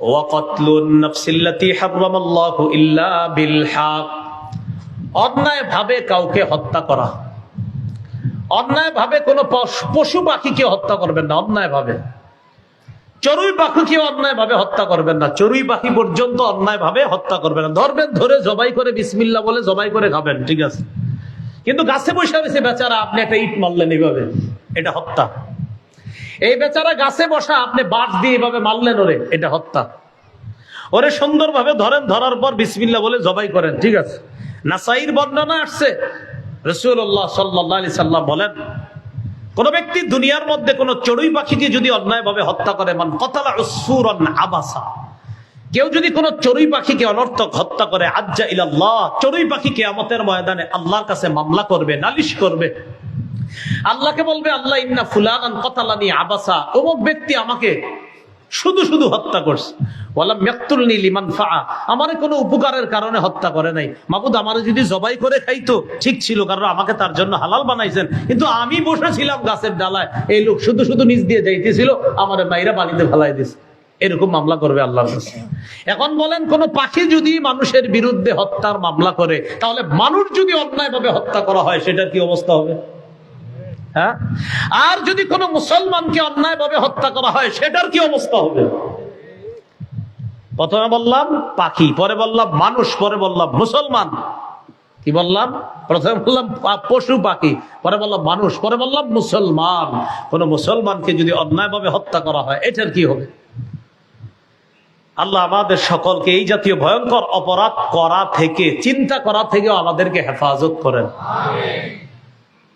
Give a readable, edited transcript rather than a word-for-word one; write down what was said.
ওয়া কতলুন নাফসিল্লাতী হারামাল্লাহু ইল্লা বিল হক, অন্যায় ভাবে কাউকে হত্যা করা। অন্যায় ভাবে কোন পশু পাখিকে হত্যা করবেন না, অন্যায় ভাবে। চড়ুই পাখিকে অন্যায় ভাবে হত্যা করবেন না, চড়ুই পাখি পর্যন্ত অন্যায় ভাবে হত্যা করবেন না। ধরবেন, ধরে জবাই করে বিসমিল্লাহ বলে জবাই করে খাবেন, ঠিক আছে। কিন্তু গাছে বসে রয়েছে বেচারা, আপনি একটা ইট মারলেন এইভাবে, এটা হত্যা। এই বেচারা গাছে বসা, আপনি বাঁশ দিয়ে এইভাবে মারলেন ওরে, এটা হত্যা। ওরে সুন্দরভাবে ধরেন, ধরার পর বিসমিল্লাহ বলে জবাই করেন, ঠিক আছে। নাসাইর বর্ণনা আসছে, রাসূলুল্লাহ সাল্লাল্লাহু আলাইহি সাল্লাম বলেন, কোন ব্যক্তি দুনিয়ার মধ্যে কোন চড়ুই পাখিকে যদি অন্যায়ভাবে হত্যা করে, মান কতালা উসফুরান আবাসা, কেউ যদি কোন চড়ুই পাখিকে অনর্থক হত্যা করে, আজ্জা ইলাল্লাহ, চড়ুই পাখি কিয়ামতের ময়দানে আল্লাহর কাছে মামলা করবে, নালিশ করবে। আল্লাহকে বলবে, আল্লাহ ইন্না ফুলানান কতালানি আবাসা, অমুক ব্যক্তি আমাকে শুধু শুধু হত্যা করছে। ওয়ালাম ইয়াকতুলনি লিমানফাআ, আমারে কোনো উপকারের কারণে হত্যা করে নাই। মাবুদ, আমারে যদি জবাই করে খাইতো ঠিক ছিল, কারণ আমাকে তার জন্য হালাল বানাইছেন। কিন্তু আমি বসেছিলাম গাছের ডালায়, এই লোক শুধু শুধু নিচ দিয়ে যাইতেছিল, আমারে মাইরা পানিতে ফেলাই দিছে। এরকম মামলা করবে আল্লাহর কাছে। এখন বলেন, কোন পাখি যদি মানুষের বিরুদ্ধে হত্যার মামলা করে, তাহলে মানুষ যদি অন্যায়ভাবে হত্যা করা হয়, সেটার কি অবস্থা হবে? হ্যাঁ, আর যদি কোন মুসলমানকে অন্যায়ভাবে হত্যা করা হয়, সেটার কি অবস্থা হবে? প্রথমে বললাম পাখি, পরে বললাম মানুষ, পরে বললাম মুসলমান। কি বললাম? প্রথমে বললাম পশু পাখি, পরে বললাম মানুষ, পরে বললাম মুসলমান। কোন মুসলমানকে যদি অন্যায়ভাবে হত্যা করা হয়, এটার কি হবে? আল্লাহ আমাদের সকলকে এই জাতীয় ভয়ঙ্কর অপরাধ করা থেকে, চিন্তা করা থেকে আমাদেরকে হেফাজত করেন।